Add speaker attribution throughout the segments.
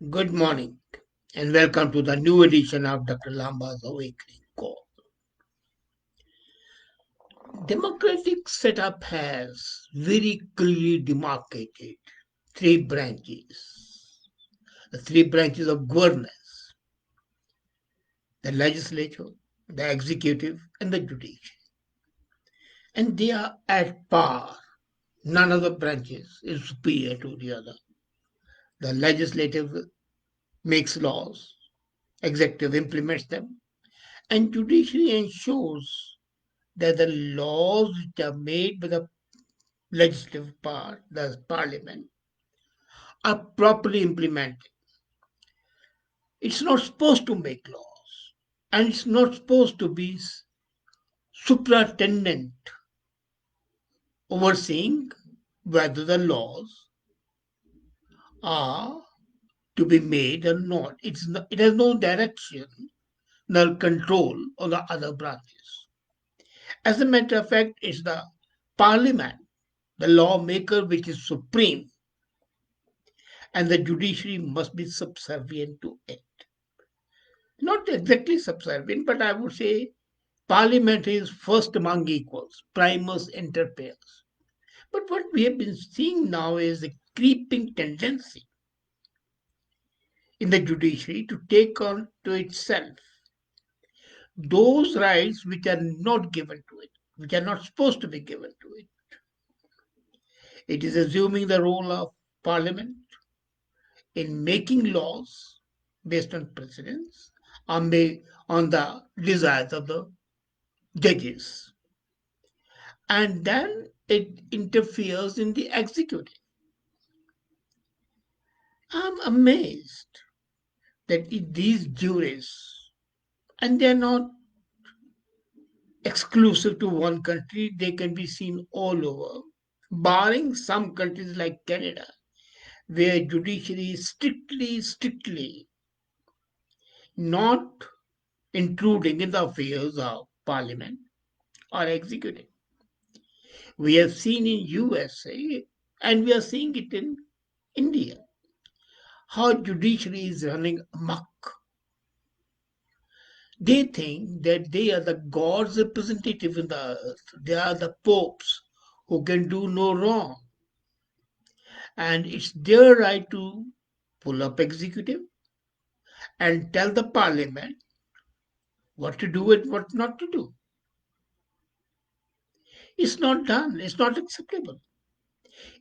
Speaker 1: Good morning and welcome to the new edition of Dr. Lamba's Awakening Call. Democratic setup has very clearly demarcated three branches, the three branches of governance, the legislature, the executive, and the judiciary. And they are at par. None of the branches is superior to the other. The legislative makes laws, executive implements them, and judiciary ensures that the laws which are made by the legislative part, the parliament, are properly implemented. It's not supposed to make laws, and it's not supposed to be superintendent overseeing whether the laws are to be made or not. It has no direction nor control of the other branches. As a matter of fact, it's the parliament, the lawmaker, which is supreme, and the judiciary must be subservient to it. Not exactly subservient, but I would say parliament is first among equals, primus inter pares. But what we have been seeing now is a creeping tendency in the judiciary to take on to itself those rights which are not given to it, which are not supposed to be given to it. It is assuming the role of parliament in making laws based on precedents on the desires of the judges. And then it interferes in the executive. I'm amazed that these juries, and they're not exclusive to one country, they can be seen all over, barring some countries like Canada, where judiciary is strictly not intruding in the affairs of parliament or executive. We have seen in USA and we are seeing it in India how judiciary is running amok. They think that they are the God's representative in the earth. They are the popes who can do no wrong. And it's their right to pull up executive and tell the parliament what to do and what not to do. It's not done. It's not acceptable.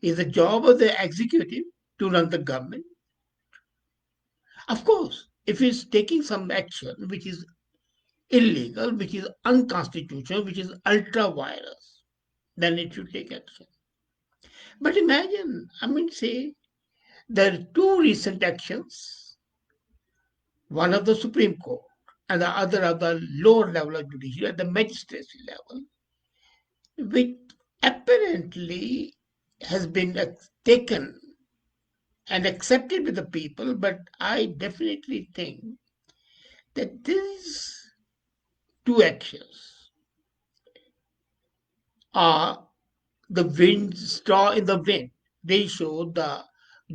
Speaker 1: It's the job of the executive to run the government. Of course, if it's taking some action which is illegal, which is unconstitutional, which is ultra virus, then it should take action. But imagine, say, there are two recent actions, one of the Supreme Court and the other of the lower level of judiciary at the magistracy level, which apparently has been taken and accepted by the people, but I definitely think that these two actions are the wind straw in the wind. They show the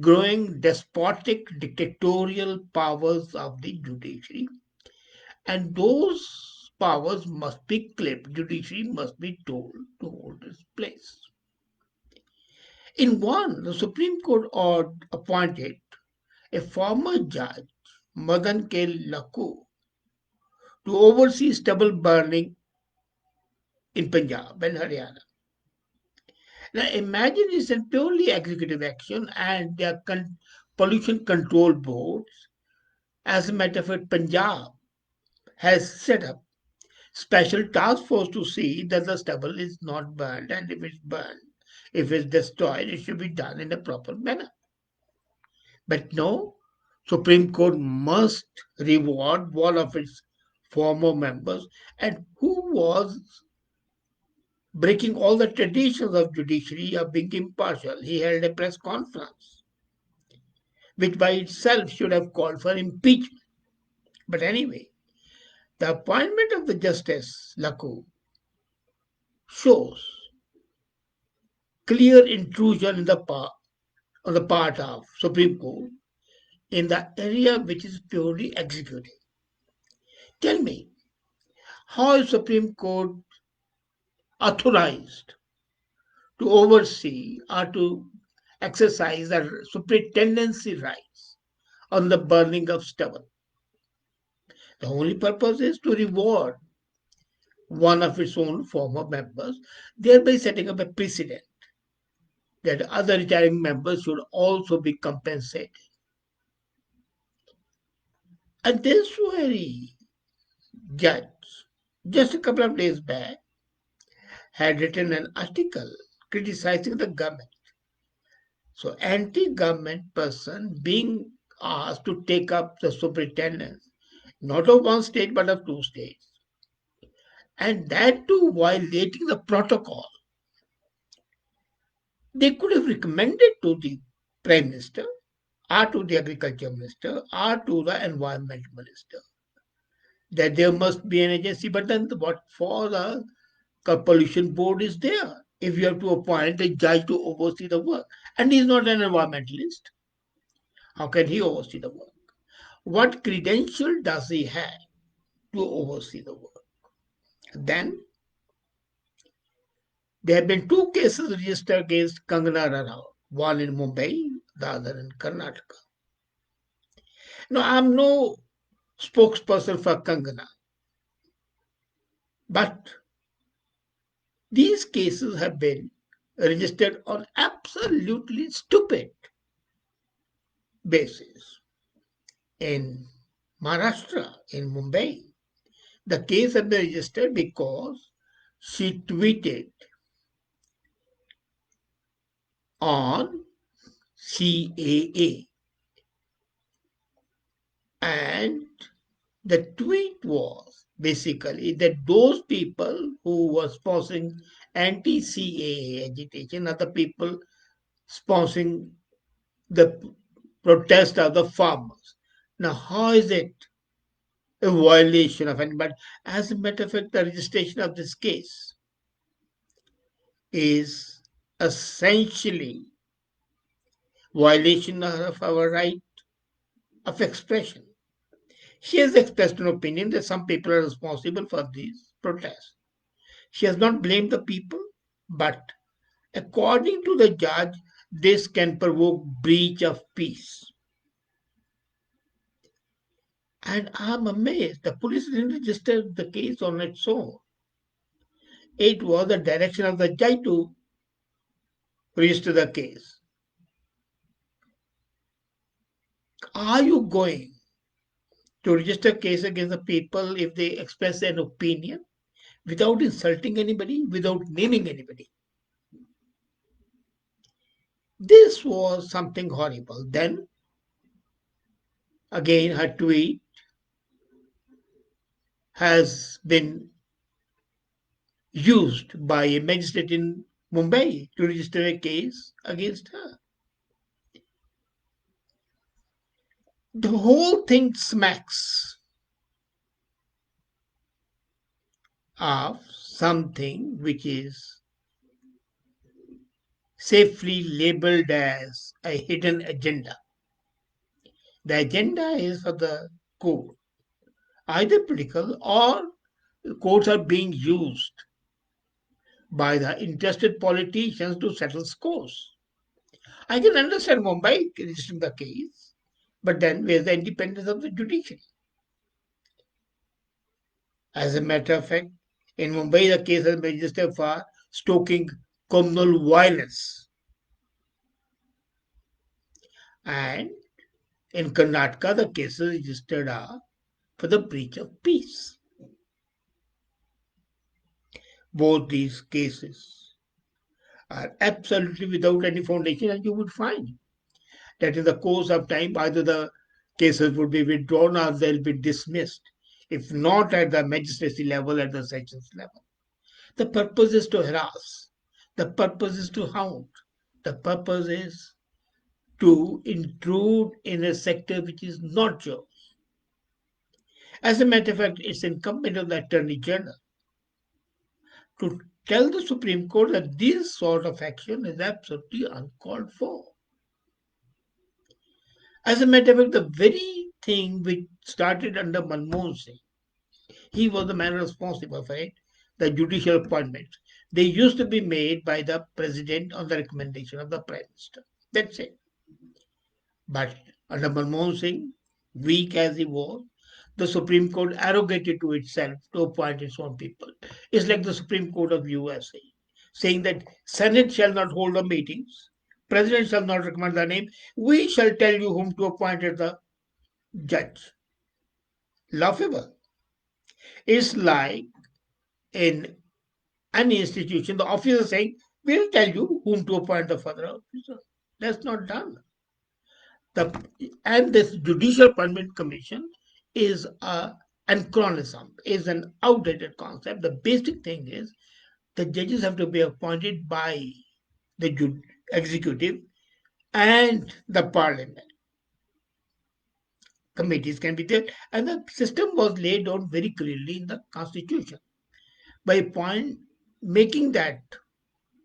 Speaker 1: growing despotic dictatorial powers of the judiciary, and those powers must be clipped. Judiciary must be told to hold its place. In one, the Supreme Court appointed a former judge, Madan K. Lakku, to oversee stubble burning in Punjab and Haryana. Now imagine it's a purely executive action and their pollution control boards. As a matter of fact, Punjab has set up special task force to see that the stubble is not burned, and if it's burned, if it's destroyed, it should be done in a proper manner. But no, Supreme Court must reward one of its former members and who was breaking all the traditions of judiciary of being impartial. He held a press conference, which by itself should have called for impeachment. But anyway, the appointment of the Justice Laku shows clear intrusion on the part of Supreme Court in the area which is purely executive. Tell me, how is Supreme Court authorized to oversee or to exercise their superintendency rights on the burning of stubble? The only purpose is to reward one of its own former members, thereby setting up a precedent that other retiring members should also be compensated. And this very judge, just a couple of days back, had written an article criticizing the government. So, anti-government person being asked to take up the superintendence, not of one state but of two states, and that too violating the protocol. They could have recommended to the Prime Minister or to the Agriculture Minister or to the Environment Minister that there must be an agency, but then what for the pollution board is there if you have to appoint a judge to oversee the work? And he's not an environmentalist. How can he oversee the work? What credential does he have to oversee the work? Then there have been two cases registered against Kangana Ranaut, one in Mumbai, the other in Karnataka. Now, I'm no spokesperson for Kangana, but these cases have been registered on absolutely stupid basis. In Maharashtra, in Mumbai, the case has been registered because she tweeted on CAA, and the tweet was basically that those people who were sponsoring anti-CAA agitation are the people sponsoring the protest of the farmers. Now, how is it a violation of any? But as a matter of fact, the registration of this case is essentially violation of our right of expression. She has expressed an opinion that some people are responsible for these protests. She has not blamed the people, but according to the judge, this can provoke breach of peace. And I'm amazed. The police didn't register the case on its own. It was the direction of the judge to register the case. Are you going to register a case against the people if they express an opinion without insulting anybody, without naming anybody? This was something horrible. Then, again, her tweet has been used by a magistrate in Mumbai to register a case against her. The whole thing smacks of something which is safely labeled as a hidden agenda. The agenda is for the court, either political or courts are being used by the interested politicians to settle scores. I can understand Mumbai registering the case, but then where's the independence of the judiciary? As a matter of fact, in Mumbai, the case has been registered for stoking communal violence. And in Karnataka, the cases registered are for the breach of peace. Both these cases are absolutely without any foundation, and you would find that in the course of time, either the cases would be withdrawn or they'll be dismissed, if not at the magistracy level, at the sessions level. The purpose is to harass, the purpose is to hound, the purpose is to intrude in a sector which is not yours. As a matter of fact, it's incumbent on the Attorney General to tell the Supreme Court that this sort of action is absolutely uncalled for. As a matter of fact, the very thing which started under Manmohan Singh, he was the man responsible for it, the judicial appointments. They used to be made by the president on the recommendation of the prime minister. That's it. But under Manmohan Singh, weak as he was, the Supreme Court arrogated to itself to appoint its own people. It's like the Supreme Court of USA saying that Senate shall not hold the meetings, President shall not recommend the name, we shall tell you whom to appoint as the judge. Laughable. It's like in any institution, the officer saying, we'll tell you whom to appoint the further officer. That's not done. And this Judicial Appointment Commission is a anachronism, is an outdated concept. The basic thing is the judges have to be appointed by the executive and the parliament. Committees can be there, and the system was laid down very clearly in the constitution. By making that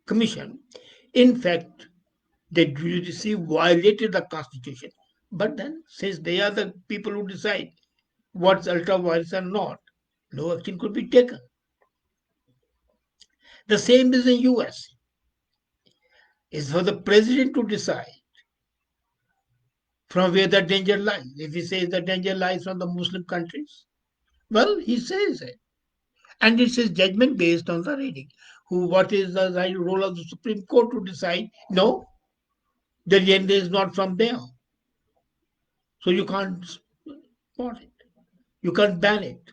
Speaker 1: commission, in fact, the judiciary violated the constitution. But then, since they are the people who decide what's ultra virus or not, no action could be taken. The same is in US. It's for the president to decide from where the danger lies. If he says the danger lies from the Muslim countries, well, he says it. And it's his judgment based on the reading. What is the right role of the Supreme Court to decide? No, the danger is not from there. So you can't spot it. You can't ban it.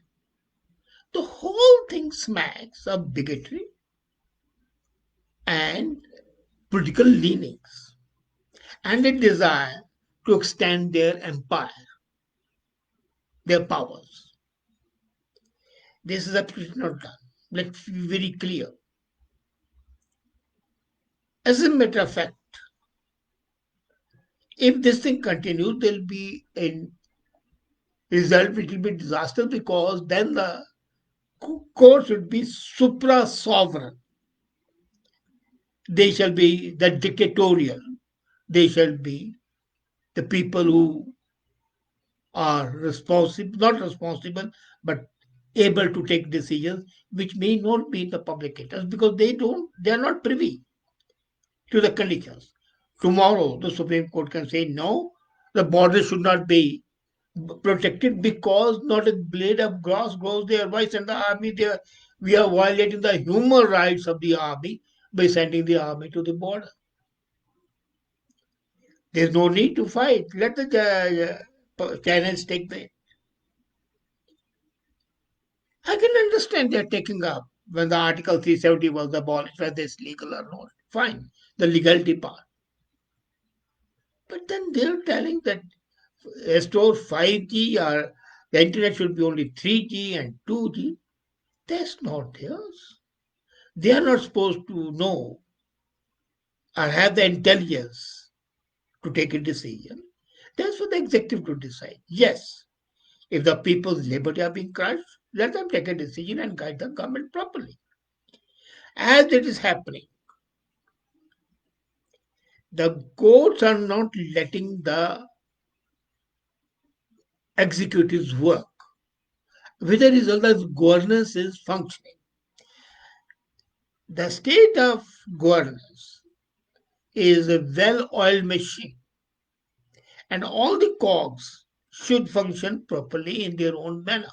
Speaker 1: The whole thing smacks of bigotry and political leanings and a desire to extend their empire, their powers. This is absolutely not done. Let's be very clear. As a matter of fact, if this thing continues, there'll be a result which will be disaster because then the court should be supra sovereign. They shall be the dictatorial. They shall be the people who are responsible, not responsible, but able to take decisions which may not be in the public interest because they are not privy to the conditions. Tomorrow, the Supreme Court can say no, the border should not be protected because not a blade of grass grows there. Why send the army there? We are violating the human rights of the army by sending the army to the border. There's no need to fight. Let the Chinese take the. I can understand they're taking up when the Article 370 was abolished, whether it's legal or not. Fine, the legality part. But then they're telling that restore 5G or the internet should be only 3G and 2G. That's not theirs. They are not supposed to know or have the intelligence to take a decision. That's for the executive to decide. Yes, if the people's liberty are being crushed, let them take a decision and guide the government properly. As it is happening, the courts are not letting the executives work. With the result that governance is functioning. The state of governance is a well-oiled machine, and all the cogs should function properly in their own manner.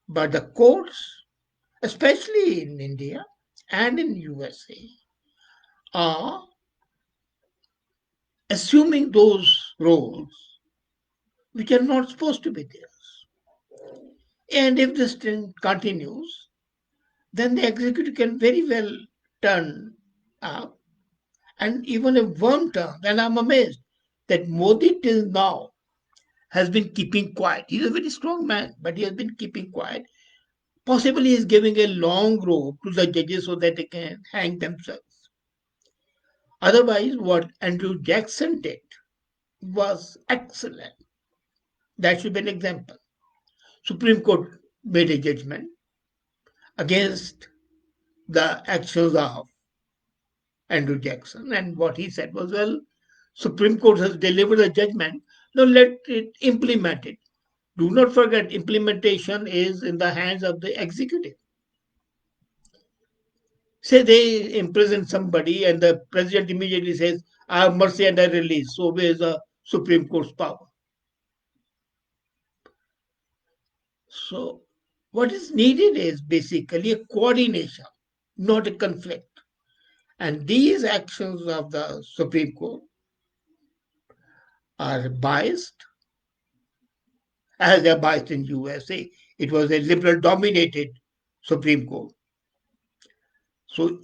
Speaker 1: But the courts, especially in India and in USA, are assuming those roles which are not supposed to be theirs. And if this trend continues, then the executive can very well turn up and even a worm turn. And I'm amazed that Modi till now has been keeping quiet. He's a very strong man, but he has been keeping quiet. Possibly he's giving a long rope to the judges so that they can hang themselves. Otherwise, what Andrew Jackson did was excellent. That should be an example. Supreme Court made a judgment against the actions of Andrew Jackson, and what he said was, well, Supreme Court has delivered a judgment. Now let it implement it. Do not forget, implementation is in the hands of the executive. Say they imprison somebody and the president immediately says, I have mercy and I release. So where is the Supreme Court's power? So what is needed is basically a coordination, not a conflict. And these actions of the Supreme Court are biased, as they're biased in USA. It was a liberal dominated Supreme Court. So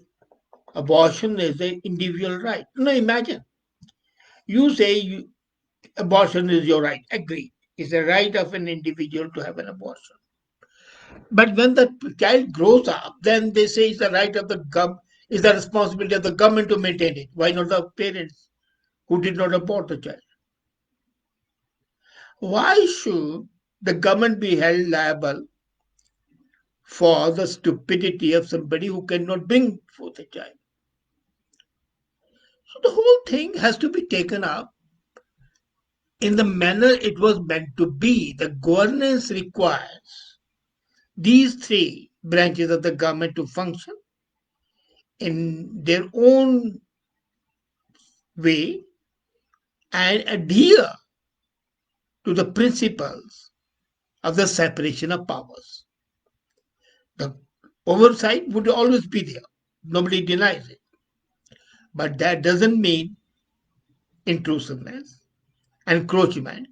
Speaker 1: abortion is an individual right. Now imagine, you say abortion is your right. Agree. It's a right of an individual to have an abortion. But when the child grows up, then they say it's the right of the government, it's the responsibility of the government to maintain it. Why not the parents who did not abort the child? Why should the government be held liable for the stupidity of somebody who cannot bring forth a child? So the whole thing has to be taken up in the manner it was meant to be. The governance requires these three branches of the government to function in their own way and adhere to the principles of the separation of powers. The oversight would always be there. Nobody denies it. But that doesn't mean intrusiveness, encroachment.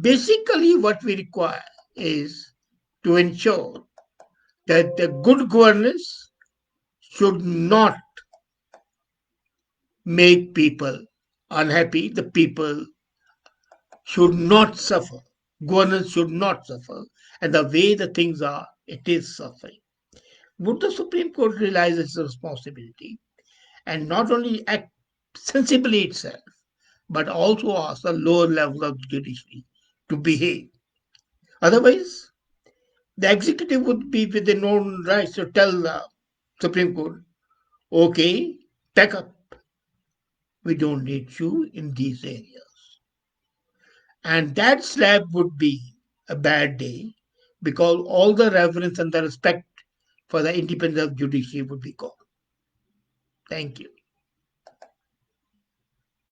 Speaker 1: Basically, what we require is to ensure that the good governance should not make people unhappy. The people should not suffer. Governance should not suffer. And the way the things are, it is suffering. Would the Supreme Court realize its responsibility and not only act sensibly itself, but also ask the lower level of the judiciary to behave? Otherwise, the executive would be within own rights to tell the Supreme Court, okay, pack up. We don't need you in these areas. And that slap would be a bad day because all the reverence and the respect for the independence of judiciary would be gone. Thank you.